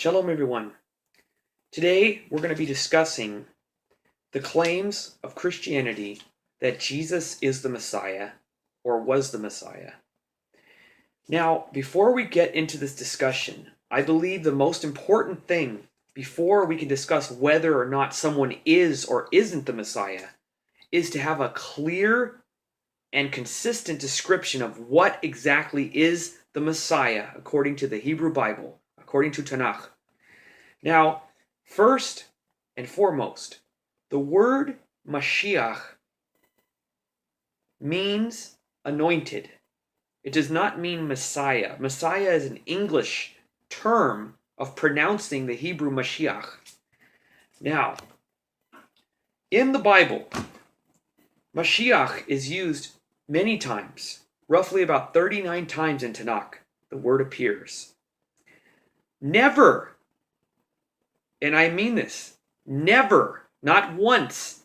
Shalom everyone. Today we're going to be discussing the claims of Christianity that Jesus is the Messiah or was the Messiah. Now, before we get into this discussion, I believe the most important thing before we can discuss whether or not someone is or isn't the Messiah is to have a clear and consistent description of what exactly is the Messiah according to the Hebrew Bible, according to Tanakh. Now, first and foremost, the word mashiach means anointed. It does not mean Messiah. Messiah is an English term of pronouncing the Hebrew mashiach. Now, in the Bible, mashiach is used many times, roughly about 39 times in Tanakh, the word appears. Never, and I mean this, never, not once,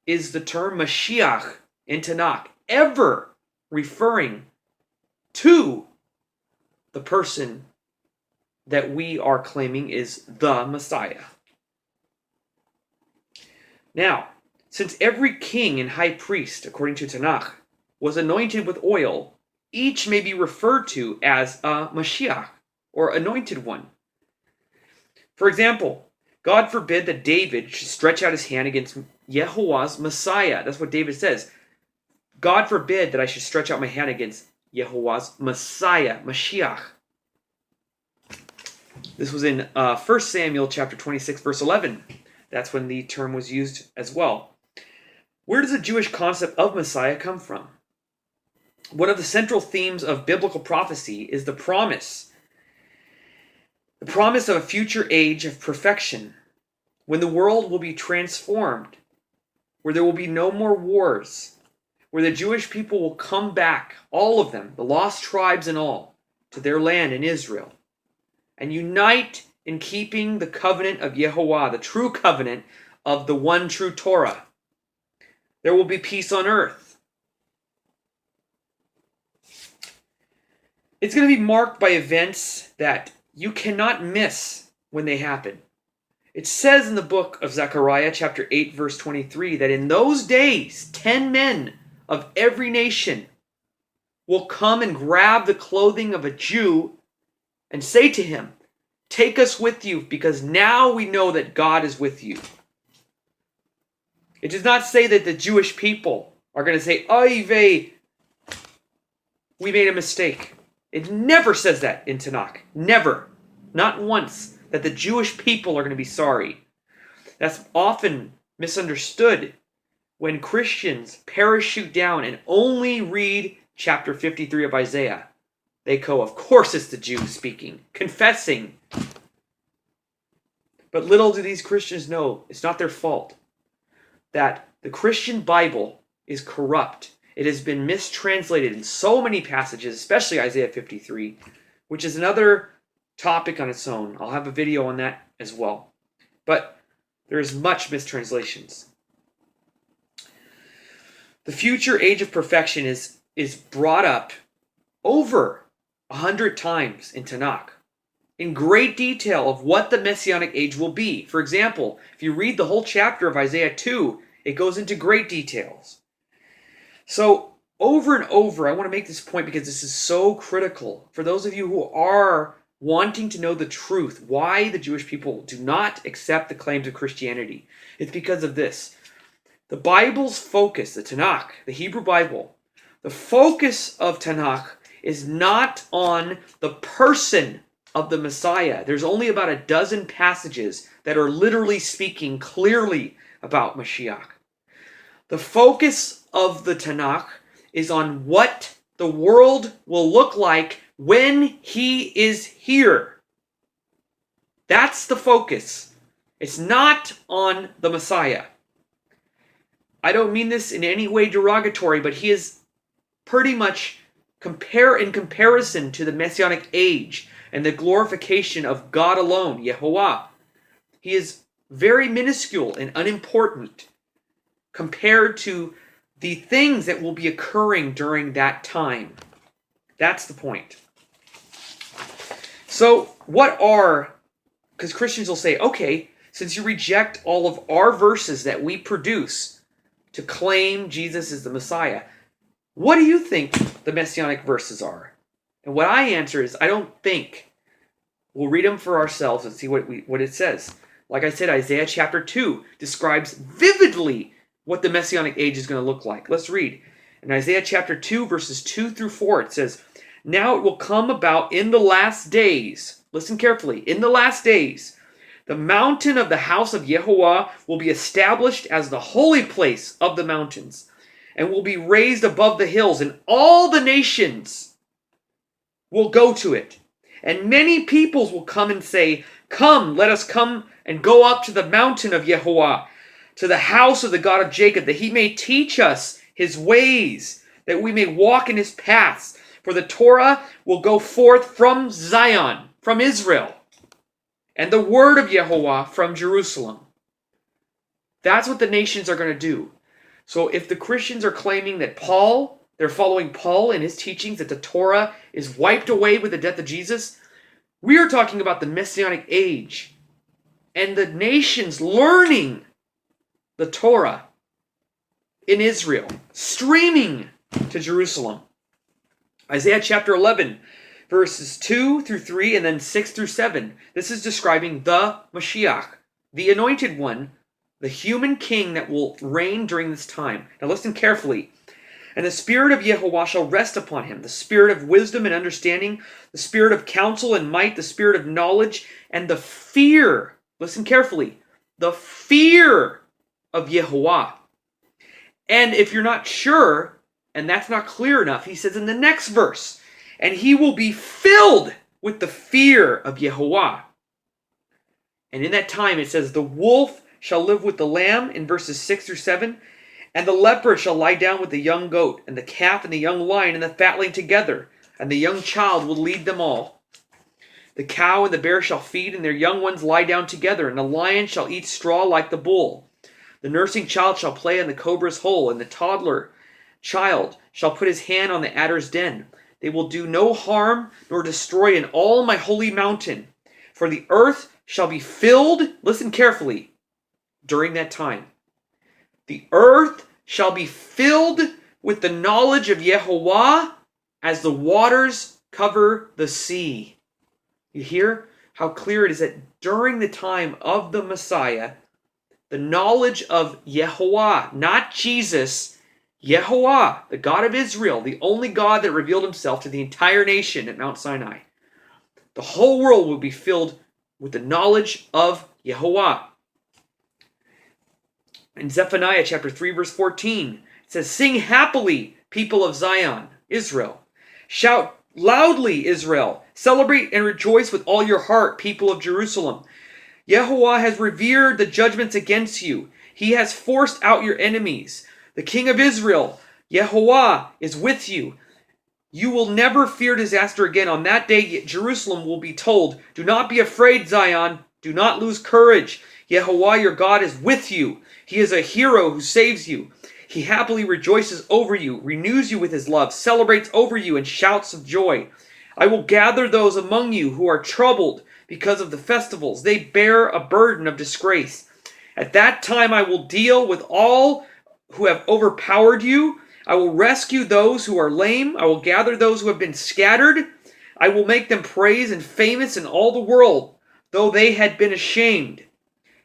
is the term mashiach in Tanakh ever referring to the person that we are claiming is the Messiah. Now, since every king and high priest, according to Tanakh, was anointed with oil, each may be referred to as a mashiach, or anointed one. For example, God forbid that David should stretch out his hand against Yehovah's Messiah. That's what David says. God forbid that I should stretch out my hand against Yehovah's Messiah, Mashiach. This was in 1 Samuel chapter 26, verse 11. That's when the term was used as well. Where does the Jewish concept of Messiah come from? One of the central themes of biblical prophecy is the promise of a future age of perfection, when the world will be transformed, where there will be no more wars, where the Jewish people will come back, all of them, the lost tribes and all, to their land in Israel, and unite in keeping the covenant of Yehovah, the true covenant of the one true Torah. There will be peace on earth. It's going to be marked by events that you cannot miss when they happen. It says in the book of Zechariah, chapter 8, verse 23, that in those days, 10 men of every nation will come and grab the clothing of a Jew and say to him, "Take us with you, because now we know that God is with you." It does not say that the Jewish people are going to say, "Oy vey, we made a mistake." It never says that in Tanakh. Never. Not once that the Jewish people are going to be sorry. That's often misunderstood when Christians parachute down and only read chapter 53 of Isaiah. They go, of course it's the Jews speaking, confessing. But little do these Christians know, it's not their fault, that the Christian Bible is corrupt. It has been mistranslated in so many passages, especially Isaiah 53, which is another topic on its own. I'll have a video on that as well. But there is much mistranslations. The future age of perfection is brought up over 100 times in Tanakh, in great detail of what the Messianic age will be. For example, if you read the whole chapter of Isaiah 2, it goes into great details. So, over and over, I want to make this point because this is so critical. For those of you who are wanting to know the truth, why the Jewish people do not accept the claims of Christianity, it's because of this. The Bible's focus, the Tanakh, the Hebrew Bible, the focus of Tanakh is not on the person of the Messiah. There's only about a dozen passages that are literally speaking clearly about Mashiach. The focus of the Tanakh is on what the world will look like when he is here. That's the focus. It's not on the Messiah. I don't mean this in any way derogatory, but he is pretty much in comparison to the Messianic age and the glorification of God alone, Yehovah. He is very minuscule and unimportant compared to the things that will be occurring during that time. That's the point. So, what are because Christians will say, okay, since you reject all of our verses that we produce to claim Jesus is the Messiah, what do you think the Messianic verses are? And what I answer is, I don't think. We'll read them for ourselves and see what it says. Like I said, Isaiah chapter 2 describes vividly what the Messianic age is going to look like. Let's read. In Isaiah chapter 2, verses 2 through 4, it says, "Now it will come about in the last days," listen carefully, "in the last days, the mountain of the house of Yehovah will be established as the holy place of the mountains, and will be raised above the hills, and all the nations will go to it. And many peoples will come and say, 'Come, let us come and go up to the mountain of Yehovah, to the house of the God of Jacob, that he may teach us his ways, that we may walk in his paths. For the Torah will go forth from Zion," from Israel, "and the word of Yehovah from Jerusalem." That's what the nations are going to do. So if the Christians are claiming that they're following Paul and his teachings, that the Torah is wiped away with the death of Jesus, we are talking about the Messianic age and the nations learning the Torah in Israel, streaming to Jerusalem. Isaiah chapter 11, verses 2 through 3, and then 6 through 7. This is describing the Mashiach, the anointed one, the human king that will reign during this time. Now listen carefully. "And the spirit of Yehovah shall rest upon him, the spirit of wisdom and understanding, the spirit of counsel and might, the spirit of knowledge, and the fear," listen carefully, "the fear of Yehovah." And if you're not sure, and that's not clear enough, he says in the next verse, "And he will be filled with the fear of Yehovah." And in that time it says, "The wolf shall live with the lamb," in verses 6 through 7, "and the leopard shall lie down with the young goat, and the calf and the young lion and the fatling together, and the young child will lead them all. The cow and the bear shall feed, and their young ones lie down together, and the lion shall eat straw like the bull. The nursing child shall play in the cobra's hole, and the toddler child shall put his hand on the adder's den. They will do no harm nor destroy in all my holy mountain, for the earth shall be filled," listen carefully, "during that time. The earth shall be filled with the knowledge of Yehovah as the waters cover the sea." You hear how clear it is that during the time of the Messiah, the knowledge of Yehovah, not Jesus, Yehovah, the God of Israel, the only God that revealed himself to the entire nation at Mount Sinai. The whole world will be filled with the knowledge of Yehovah. In Zephaniah chapter 3, verse 14, it says, "Sing happily, people of Zion," Israel. "Shout loudly, Israel. Celebrate and rejoice with all your heart, people of Jerusalem. Yehovah has revered the judgments against you. He has forced out your enemies. The King of Israel, Yehovah, is with you. You will never fear disaster again. On that day, Jerusalem will be told, 'Do not be afraid, Zion. Do not lose courage. Yehovah, your God, is with you. He is a hero who saves you. He happily rejoices over you, renews you with his love, celebrates over you, and shouts of joy. I will gather those among you who are troubled because of the festivals. They bear a burden of disgrace. At that time I will deal with all who have overpowered you. I will rescue those who are lame. I will gather those who have been scattered. I will make them praised and famous in all the world, though they had been ashamed.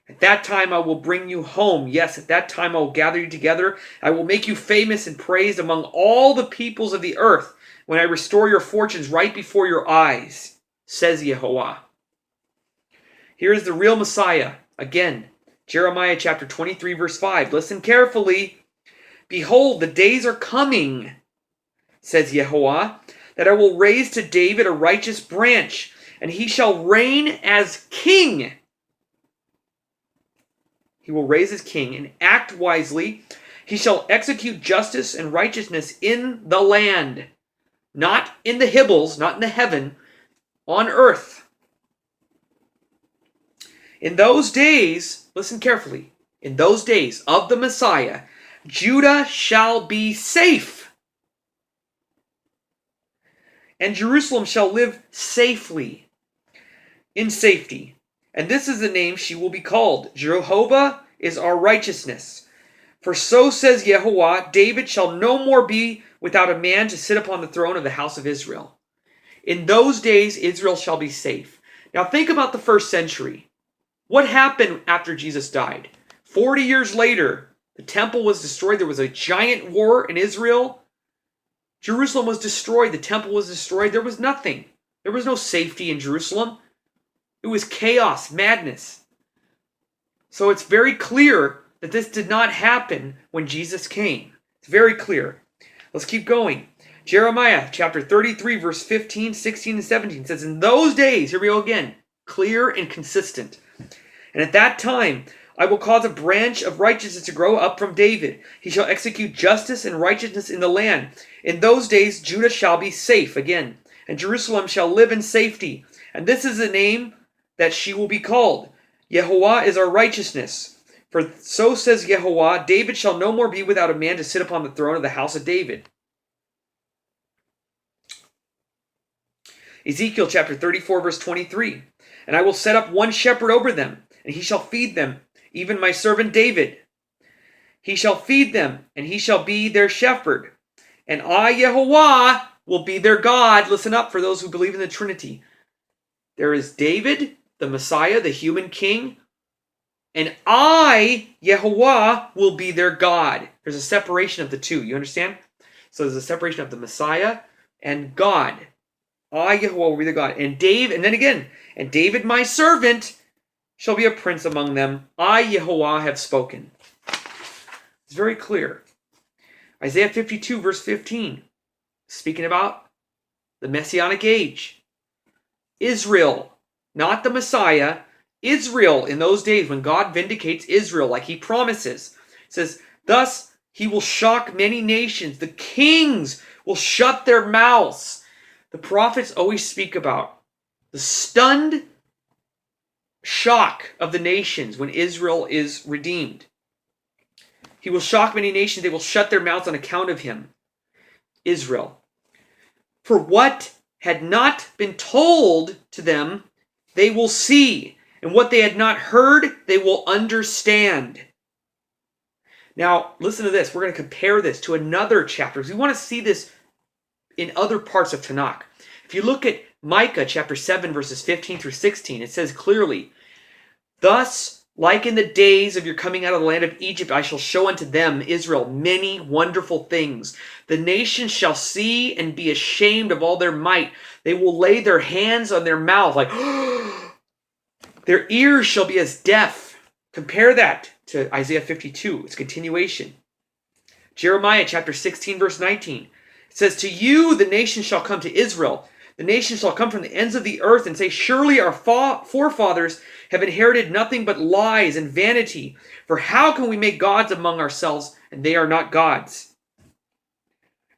At that time I will bring you home. Yes, at that time I will gather you together. I will make you famous and praised among all the peoples of the earth when I restore your fortunes right before your eyes, says Yehovah." Here is the real Messiah. Again, Jeremiah chapter 23, verse 5. Listen carefully. "Behold, the days are coming, says Yehovah, that I will raise to David a righteous branch, and he shall reign as king." He will raise as king and act wisely. He shall execute justice and righteousness in the land. Not in the Hibbles, not in the heaven, on earth. In those days, listen carefully, in those days of the Messiah, Judah shall be safe, and Jerusalem shall live safely, in safety. And this is the name she will be called. Jehovah is our righteousness. For so says Yehovah, David shall no more be without a man to sit upon the throne of the house of Israel. In those days Israel shall be safe. Now think about the first century. What happened after Jesus died? 40 years later, the temple was destroyed. There was a giant war in Israel. Jerusalem was destroyed. The temple was destroyed. There was nothing. There was no safety in Jerusalem. It was chaos, madness. So it's very clear that this did not happen when Jesus came. It's very clear. Let's keep going. Jeremiah chapter 33, verse 15, 16, and 17 says, in those days, here we go again, clear and consistent. And at that time, I will cause a branch of righteousness to grow up from David. He shall execute justice and righteousness in the land. In those days, Judah shall be safe again, and Jerusalem shall live in safety. And this is the name that she will be called. Yehovah is our righteousness. For so says Yehovah, David shall no more be without a man to sit upon the throne of the house of David. Ezekiel chapter 34, verse 23. And I will set up one shepherd over them, and he shall feed them, even my servant David. He shall feed them, and he shall be their shepherd. And I, Yehovah, will be their God. Listen up for those who believe in the Trinity. There is David, the Messiah, the human king, and I, Yehovah, will be their God. There's a separation of the two. You understand? So there's a separation of the Messiah and God. I, Yehovah, will be their God. And David, my servant, shall be a prince among them. I, Yehovah, have spoken. It's very clear. Isaiah 52, verse 15, speaking about the Messianic age. Israel, not the Messiah, Israel in those days when God vindicates Israel like he promises. It says, thus he will shock many nations. The kings will shut their mouths. The prophets always speak about the stunned shock of the nations when Israel is redeemed. He will shock many nations. They will shut their mouths on account of him. Israel. For what had not been told to them, they will see. And what they had not heard, they will understand. Now, listen to this. We're going to compare this to another chapter, because we want to see this in other parts of Tanakh. If you look at Micah chapter 7, verses 15 through 16, it says clearly, thus, like in the days of your coming out of the land of Egypt, I shall show unto them, Israel, many wonderful things. The nations shall see and be ashamed of all their might. They will lay their hands on their mouth like, their ears shall be as deaf. Compare that to Isaiah 52, its continuation. Jeremiah chapter 16, verse 19. It says, to you the nations shall come to Israel. The nations shall come from the ends of the earth and say, surely our forefathers have inherited nothing but lies and vanity. For how can we make gods among ourselves, and they are not gods?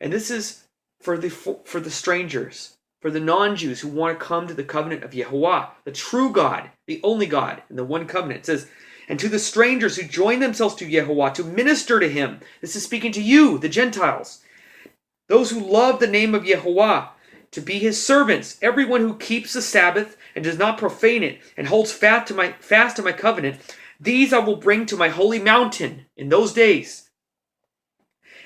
And this is for the strangers, for the non-Jews who want to come to the covenant of Yehovah, the true God, the only God, in the one covenant. It says, and to the strangers who join themselves to Yehovah, to minister to him. This is speaking to you, the Gentiles. Those who love the name of Yehovah, to be his servants, everyone who keeps the Sabbath and does not profane it, and holds fast to my covenant, these I will bring to my holy mountain in those days,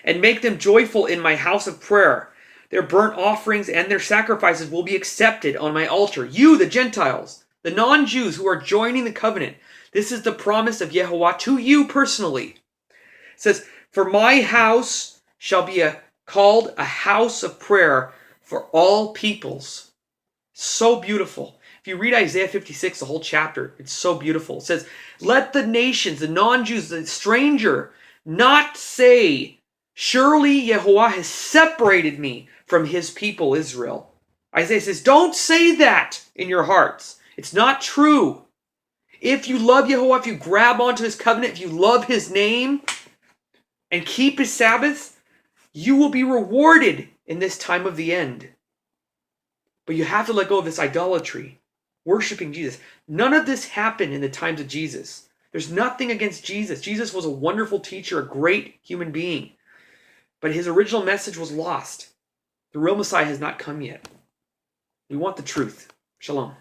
and make them joyful in my house of prayer. Their burnt offerings and their sacrifices will be accepted on my altar. You, the Gentiles, the non-Jews who are joining the covenant, this is the promise of Yehovah to you personally. It says, for my house shall be called a house of prayer for all peoples. So beautiful. If you read Isaiah 56, the whole chapter, it's so beautiful. It says, let the nations, the non-Jews, the stranger, not say, surely Yehovah has separated me from his people Israel. Isaiah says, don't say that in your hearts. It's not true. If you love Yehovah, if you grab onto his covenant, if you love his name and keep his Sabbath, you will be rewarded in this time of the end. But you have to let go of this idolatry, worshiping Jesus. None of this happened in the times of Jesus. There's nothing against Jesus. Jesus was a wonderful teacher, a great human being. But his original message was lost. The real Messiah has not come yet. We want the truth. Shalom.